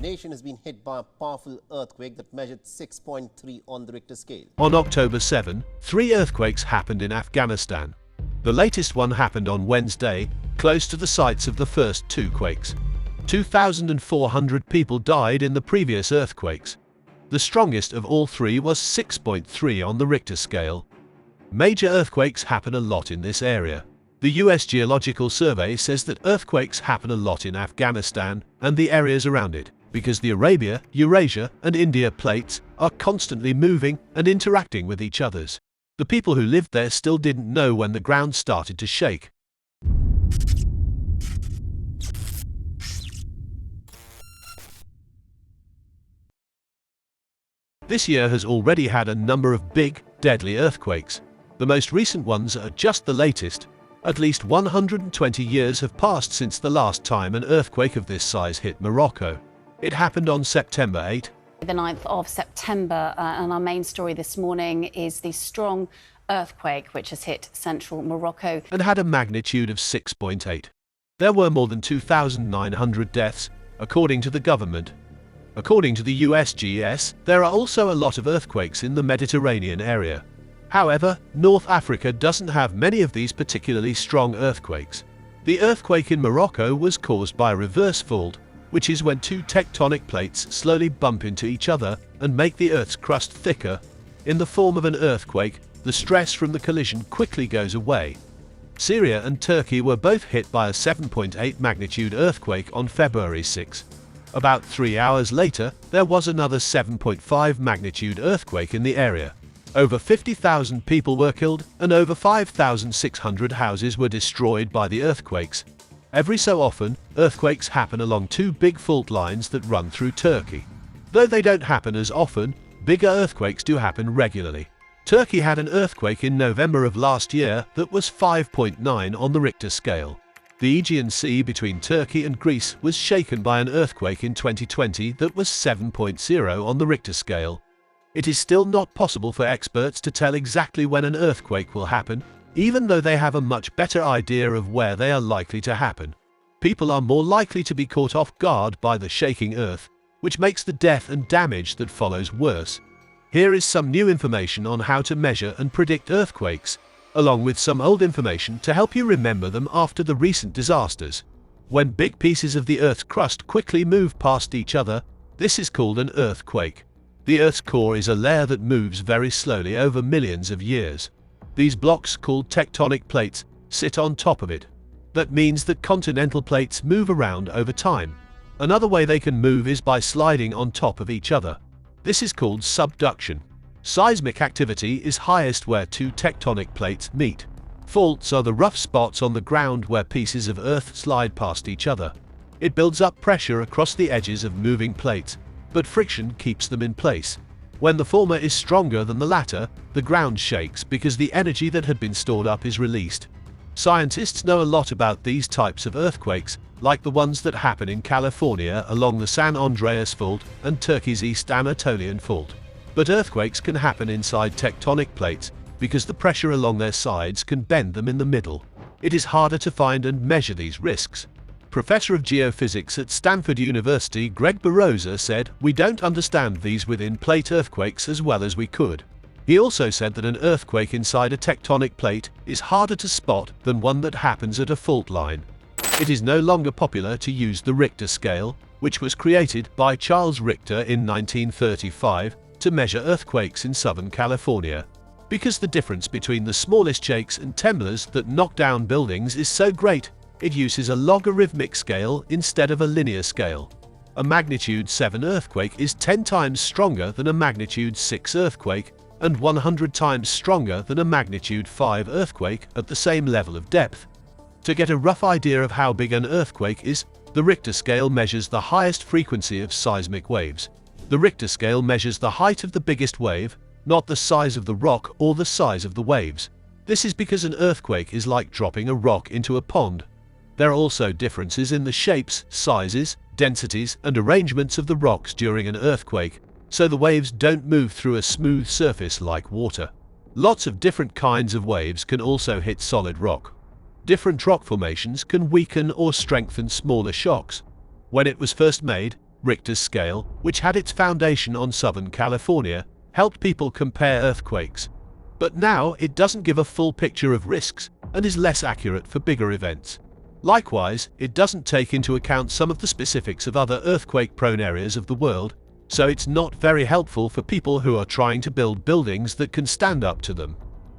nation has been hit by a powerful earthquake that measured 6.3 on the Richter scale. On October 7, 3 earthquakes happened in Afghanistan. The latest one happened on Wednesday, close to the sites of the first 2 quakes. 2,400 people died in the previous earthquakes. The strongest of all 3 was 6.3 on the Richter scale. Major earthquakes happen a lot in this area. The US Geological Survey says that earthquakes happen a lot in Afghanistan and the areas around it, because the Arabia, Eurasia, and India plates are constantly moving and interacting with each other. The people who lived there still didn't know when the ground started to shake. This year has already had a number of big, deadly earthquakes. The most recent ones are just the latest. At least 120 years have passed since the last time an earthquake of this size hit Morocco. It happened on September 8. The 9th of September, and our main story this morning is the strong earthquake which has hit central Morocco And had a magnitude of 6.8. There were more than 2,900 deaths, according to the government. According to the USGS, there are also a lot of earthquakes in the Mediterranean area. However, North Africa doesn't have many of these particularly strong earthquakes. The earthquake in Morocco was caused by a reverse fault, which is when 2 tectonic plates slowly bump into each other and make the Earth's crust thicker. In the form of an earthquake, the stress from the collision quickly goes away. Syria and Turkey were both hit by a 7.8 magnitude earthquake on February 6. About 3 hours later, there was another 7.5 magnitude earthquake in the area. Over 50,000 people were killed and over 5,600 houses were destroyed by the earthquakes. Every so often, earthquakes happen along 2 big fault lines that run through Turkey. Though they don't happen as often, bigger earthquakes do happen regularly. Turkey had an earthquake in November of last year that was 5.9 on the Richter scale. The Aegean Sea between Turkey and Greece was shaken by an earthquake in 2020 that was 7.0 on the Richter scale. It is still not possible for experts to tell exactly when an earthquake will happen, even though they have a much better idea of where they are likely to happen. People are more likely to be caught off guard by the shaking earth, which makes the death and damage that follows worse. Here is some new information on how to measure and predict earthquakes, along with some old information to help you remember them after the recent disasters. When big pieces of the Earth's crust quickly move past each other, this is called an earthquake. The Earth's core is a layer that moves very slowly over millions of years. These blocks, called tectonic plates, sit on top of it. That means that continental plates move around over time. Another way they can move is by sliding on top of each other. This is called subduction. Seismic activity is highest where 2 tectonic plates meet. Faults are the rough spots on the ground where pieces of Earth slide past each other. It builds up pressure across the edges of moving plates, but friction keeps them in place. When the former is stronger than the latter, the ground shakes because the energy that had been stored up is released. Scientists know a lot about these types of earthquakes, like the ones that happen in California along the San Andreas Fault and Turkey's East Anatolian Fault. But earthquakes can happen inside tectonic plates because the pressure along their sides can bend them in the middle. It is harder to find and measure these risks. Professor of Geophysics at Stanford University Greg Barosa said, "We don't understand these within-plate earthquakes as well as we could." He also said that an earthquake inside a tectonic plate is harder to spot than one that happens at a fault line. It is no longer popular to use the Richter scale, which was created by Charles Richter in 1935 to measure earthquakes in Southern California, because the difference between the smallest shakes and tremors that knock down buildings is so great. It uses a logarithmic scale instead of a linear scale. A magnitude 7 earthquake is 10 times stronger than a magnitude 6 earthquake and 100 times stronger than a magnitude 5 earthquake at the same level of depth. To get a rough idea of how big an earthquake is, the Richter scale measures the highest frequency of seismic waves. The Richter scale measures the height of the biggest wave, not the size of the rock or the size of the waves. This is because an earthquake is like dropping a rock into a pond. There are also differences in the shapes, sizes, densities, and arrangements of the rocks during an earthquake, so the waves don't move through a smooth surface like water. Lots of different kinds of waves can also hit solid rock. Different rock formations can weaken or strengthen smaller shocks. When it was first made, Richter scale, which had its foundation on Southern California, helped people compare earthquakes. But now it doesn't give a full picture of risks and is less accurate for bigger events. Likewise, it doesn't take into account some of the specifics of other earthquake-prone areas of the world, so it's not very helpful for people who are trying to build buildings that can stand up to them.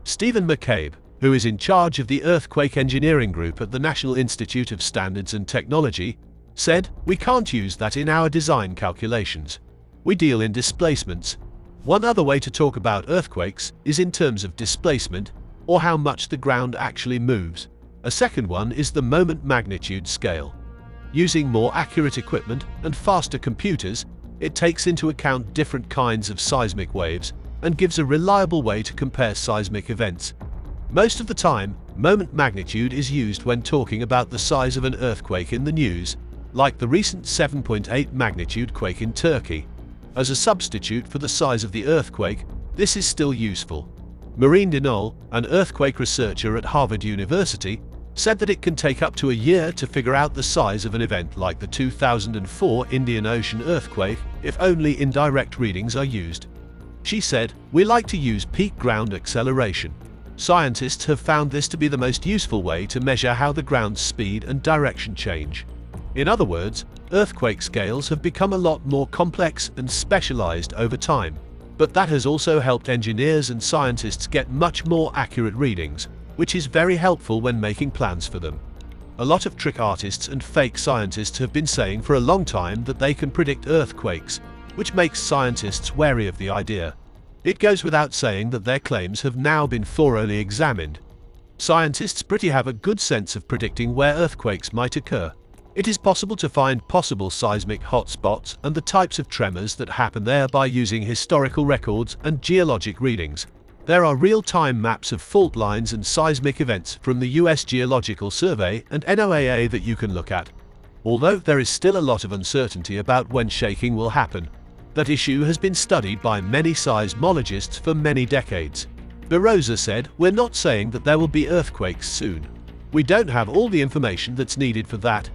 Stephen McCabe, who is in charge of the Earthquake Engineering Group at the National Institute of Standards and Technology, said, "We can't use that in our design calculations. We deal in displacements. One other way to talk about earthquakes is in terms of displacement, or how much the ground actually moves. A second one is the moment magnitude scale. Using more accurate equipment and faster computers, it takes into account different kinds of seismic waves and gives a reliable way to compare seismic events. Most of the time, moment magnitude is used when talking about the size of an earthquake in the news, like the recent 7.8 magnitude quake in Turkey. As a substitute for the size of the earthquake, this is still useful." Maureen Dinol, an earthquake researcher at Harvard University, said that it can take up to a year to figure out the size of an event like the 2004 Indian Ocean earthquake if only indirect readings are used. She said, "We like to use peak ground acceleration. Scientists have found this to be the most useful way to measure how the ground's speed and direction change." In other words, earthquake scales have become a lot more complex and specialized over time, but that has also helped engineers and scientists get much more accurate readings, which is very helpful when making plans for them. A lot of trick artists and fake scientists have been saying for a long time that they can predict earthquakes, which makes scientists wary of the idea. It goes without saying that their claims have now been thoroughly examined. Scientists pretty have a good sense of predicting where earthquakes might occur. It is possible to find possible seismic hotspots and the types of tremors that happen there by using historical records and geologic readings. There are real-time maps of fault lines and seismic events from the US Geological Survey and NOAA that you can look at. Although there is still a lot of uncertainty about when shaking will happen, that issue has been studied by many seismologists for many decades. Berosa said, "We're not saying that there will be earthquakes soon. We don't have all the information that's needed for that.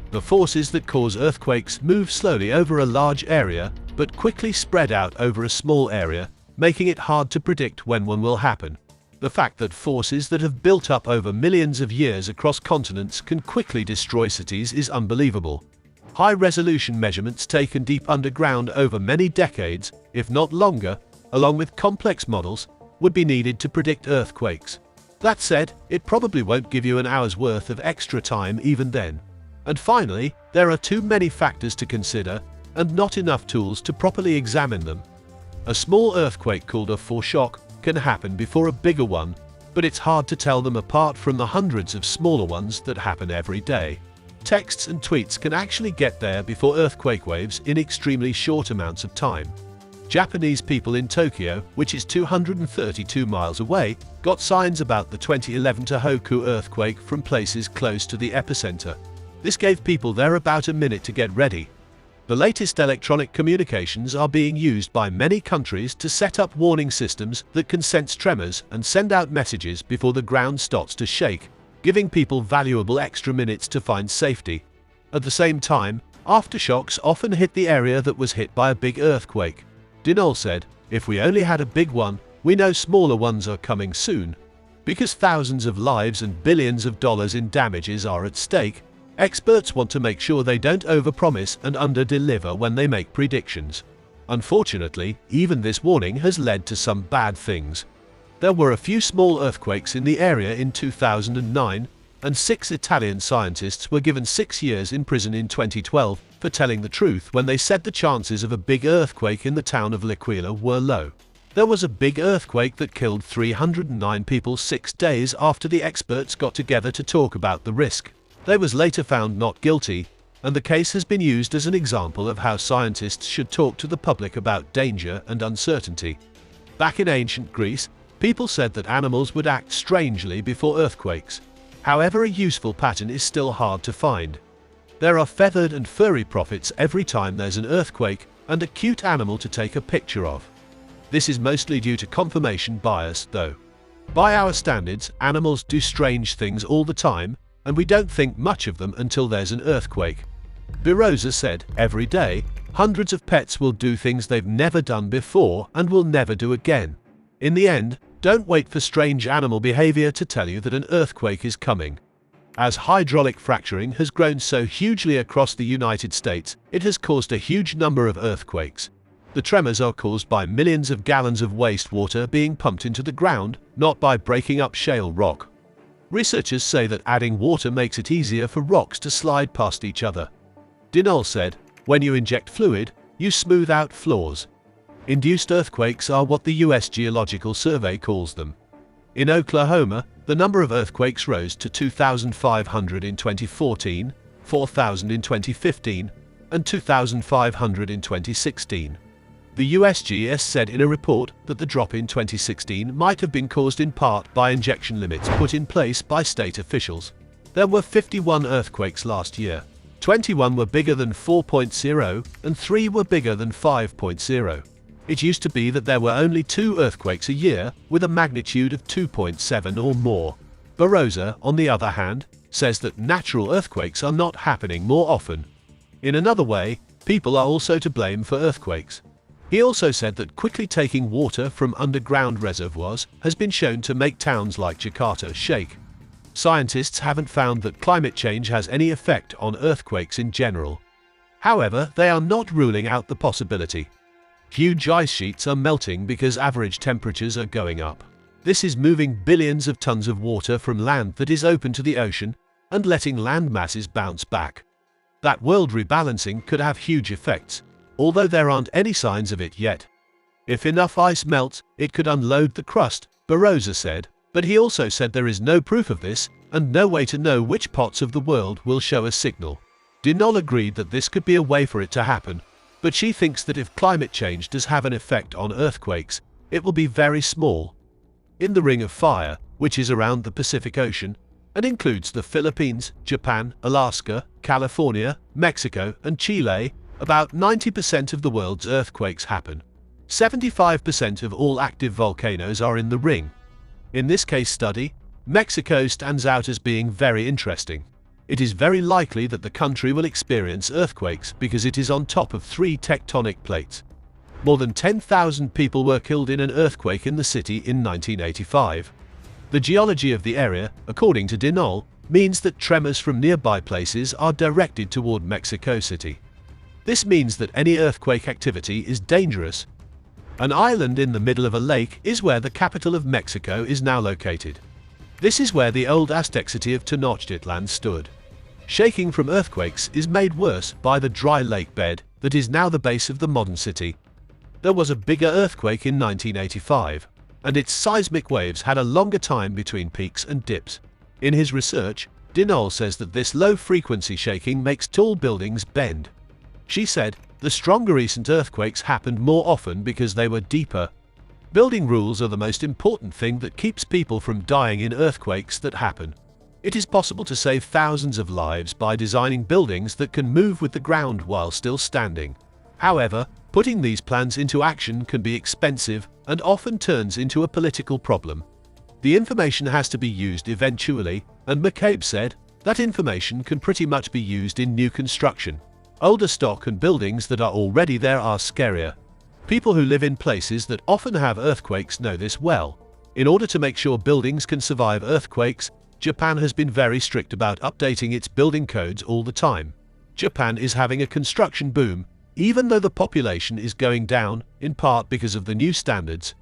The forces that cause earthquakes move slowly over a large area, but quickly spread out over a small area, making it hard to predict when one will happen. The fact that forces that have built up over millions of years across continents can quickly destroy cities is unbelievable. High-resolution measurements taken deep underground over many decades, if not longer, along with complex models, would be needed to predict earthquakes. That said, it probably won't give you an hour's worth of extra time even then. And finally, there are too many factors to consider, and not enough tools to properly examine them. A small earthquake called a foreshock can happen before a bigger one, but it's hard to tell them apart from the hundreds of smaller ones that happen every day. Texts and tweets can actually get there before earthquake waves in extremely short amounts of time. Japanese people in Tokyo, which is 232 miles away, got signs about the 2011 Tohoku earthquake from places close to the epicenter. This gave people there about a minute to get ready. The latest electronic communications are being used by many countries to set up warning systems that can sense tremors and send out messages before the ground starts to shake, giving people valuable extra minutes to find safety. At the same time, aftershocks often hit the area that was hit by a big earthquake. Dinol said, "If we only had a big one, we know smaller ones are coming soon. Because thousands of lives and billions of dollars in damages are at stake, experts want to make sure they don't overpromise and underdeliver when they make predictions." Unfortunately, even this warning has led to some bad things. There were a few small earthquakes in the area in 2009, and 6 Italian scientists were given 6 years in prison in 2012 for telling the truth when they said the chances of a big earthquake in the town of L'Aquila were low. There was a big earthquake that killed 309 people 6 days after the experts got together to talk about the risk. They was later found not guilty, and the case has been used as an example of how scientists should talk to the public about danger and uncertainty. Back in ancient Greece, people said that animals would act strangely before earthquakes. However, a useful pattern is still hard to find. There are feathered and furry prophets every time there's an earthquake, and a cute animal to take a picture of. This is mostly due to confirmation bias, though. By our standards, animals do strange things all the time, and we don't think much of them until there's an earthquake. Eurasia said, every day, hundreds of pets will do things they've never done before and will never do again. In the end, don't wait for strange animal behavior to tell you that an earthquake is coming. As hydraulic fracturing has grown so hugely across the United States, it has caused a huge number of earthquakes. The tremors are caused by millions of gallons of wastewater being pumped into the ground, not by breaking up shale rock. Researchers say that adding water makes it easier for rocks to slide past each other. Dinol said, when you inject fluid, you smooth out flaws. Induced earthquakes are what the US Geological Survey calls them. In Oklahoma, the number of earthquakes rose to 2,500 in 2014, 4,000 in 2015, and 2,500 in 2016. The USGS said in a report that the drop in 2016 might have been caused in part by injection limits put in place by state officials. There were 51 earthquakes last year. 21 were bigger than 4.0 and 3 were bigger than 5.0. It used to be that there were only 2 earthquakes a year with a magnitude of 2.7 or more. Eurasia, on the other hand, says that natural earthquakes are not happening more often. In another way, people are also to blame for earthquakes. He also said that quickly taking water from underground reservoirs has been shown to make towns like Jakarta shake. Scientists haven't found that climate change has any effect on earthquakes in general. However, they are not ruling out the possibility. Huge ice sheets are melting because average temperatures are going up. This is moving billions of tons of water from land that is open to the ocean and letting land masses bounce back. That world rebalancing could have huge effects, although there aren't any signs of it yet. If enough ice melts, it could unload the crust, Eurasia said, but he also said there is no proof of this and no way to know which parts of the world will show a signal. Dinol agreed that this could be a way for it to happen, but she thinks that if climate change does have an effect on earthquakes, it will be very small. In the Ring of Fire, which is around the Pacific Ocean, and includes the Philippines, Japan, Alaska, California, Mexico, and Chile, about 90% of the world's earthquakes happen. 75% of all active volcanoes are in the ring. In this case study, Mexico stands out as being very interesting. It is very likely that the country will experience earthquakes because it is on top of 3 tectonic plates. More than 10,000 people were killed in an earthquake in the city in 1985. The geology of the area, according to Dinol, means that tremors from nearby places are directed toward Mexico City. This means that any earthquake activity is dangerous. An island in the middle of a lake is where the capital of Mexico is now located. This is where the old Aztec city of Tenochtitlan stood. Shaking from earthquakes is made worse by the dry lake bed that is now the base of the modern city. There was a bigger earthquake in 1985, and its seismic waves had a longer time between peaks and dips. In his research, Dinol says that this low-frequency shaking makes tall buildings bend. She said, the stronger recent earthquakes happened more often because they were deeper. Building rules are the most important thing that keeps people from dying in earthquakes that happen. It is possible to save thousands of lives by designing buildings that can move with the ground while still standing. However, putting these plans into action can be expensive and often turns into a political problem. The information has to be used eventually, and McCabe said, that information can pretty much be used in new construction. Older stock and buildings that are already there are scarier. People who live in places that often have earthquakes know this well. In order to make sure buildings can survive earthquakes, Japan has been very strict about updating its building codes all the time. Japan is having a construction boom, even though the population is going down, in part because of the new standards.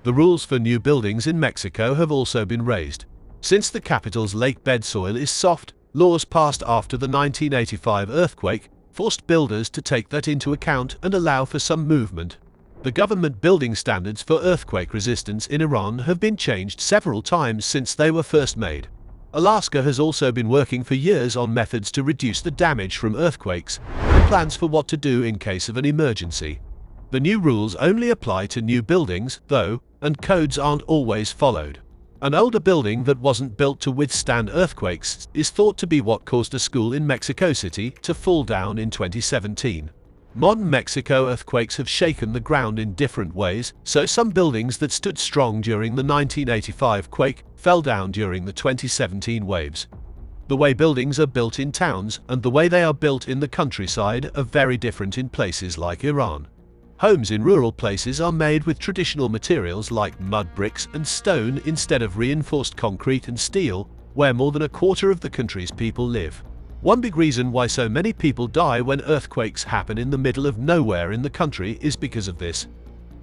The rules for new buildings in Mexico have also been raised. Since the capital's lake bed soil is soft, laws passed after the 1985 earthquake forced builders to take that into account and allow for some movement. The government building standards for earthquake resistance in Iran have been changed several times since they were first made. Alaska has also been working for years on methods to reduce the damage from earthquakes and plans for what to do in case of an emergency. The new rules only apply to new buildings, though, and codes aren't always followed. An older building that wasn't built to withstand earthquakes is thought to be what caused a school in Mexico City to fall down in 2017. Modern Mexico earthquakes have shaken the ground in different ways, so some buildings that stood strong during the 1985 quake fell down during the 2017 waves. The way buildings are built in towns and the way they are built in the countryside are very different in places like Iran. Homes in rural places are made with traditional materials like mud bricks and stone instead of reinforced concrete and steel, where more than a quarter of the country's people live. One big reason why so many people die when earthquakes happen in the middle of nowhere in the country is because of this.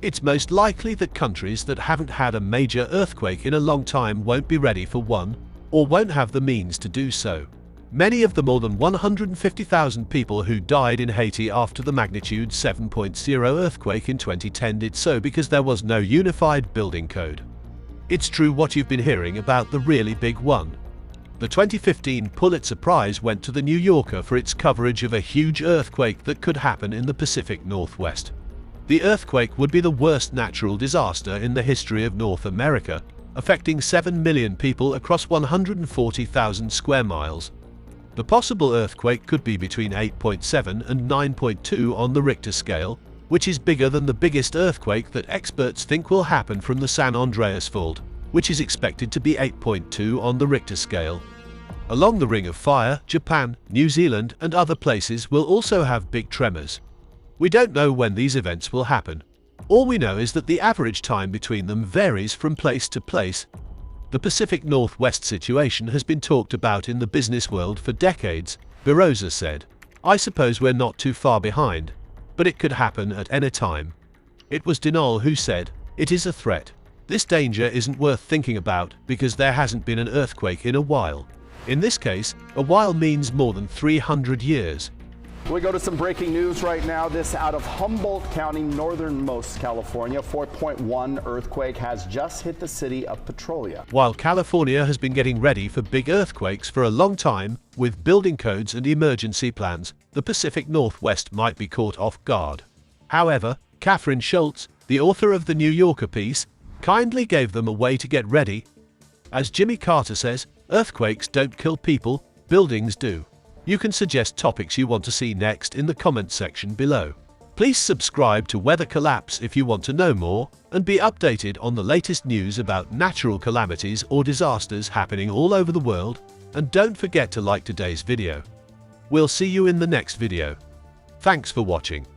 It's most likely that countries that haven't had a major earthquake in a long time won't be ready for one, or won't have the means to do so. Many of the more than 150,000 people who died in Haiti after the magnitude 7.0 earthquake in 2010 did so because there was no unified building code. It's true what you've been hearing about the really big one. The 2015 Pulitzer Prize went to the New Yorker for its coverage of a huge earthquake that could happen in the Pacific Northwest. The earthquake would be the worst natural disaster in the history of North America, affecting 7 million people across 140,000 square miles. The possible earthquake could be between 8.7 and 9.2 on the Richter scale, which is bigger than the biggest earthquake that experts think will happen from the San Andreas Fault, which is expected to be 8.2 on the Richter scale. Along the Ring of Fire, Japan, New Zealand and other places will also have big tremors. We don't know when these events will happen. All we know is that the average time between them varies from place to place. The Pacific Northwest situation has been talked about in the business world for decades, Eurasia said. I suppose we're not too far behind, but it could happen at any time. It was Dinal who said, "It is a threat. This danger isn't worth thinking about because there hasn't been an earthquake in a while." In this case, a while means more than 300 years. We go to some breaking news right now. This out of Humboldt County, northernmost California. 4.1 earthquake has just hit the city of Petrolia. While California has been getting ready for big earthquakes for a long time, with building codes and emergency plans, the Pacific Northwest might be caught off guard. However, Catherine Schultz, the author of the New Yorker piece, kindly gave them a way to get ready. As Jimmy Carter says, earthquakes don't kill people, buildings do. You can suggest topics you want to see next in the comment section below. Please subscribe to Weather Collapse if you want to know more, and be updated on the latest news about natural calamities or disasters happening all over the world, and don't forget to like today's video. We'll see you in the next video. Thanks for watching.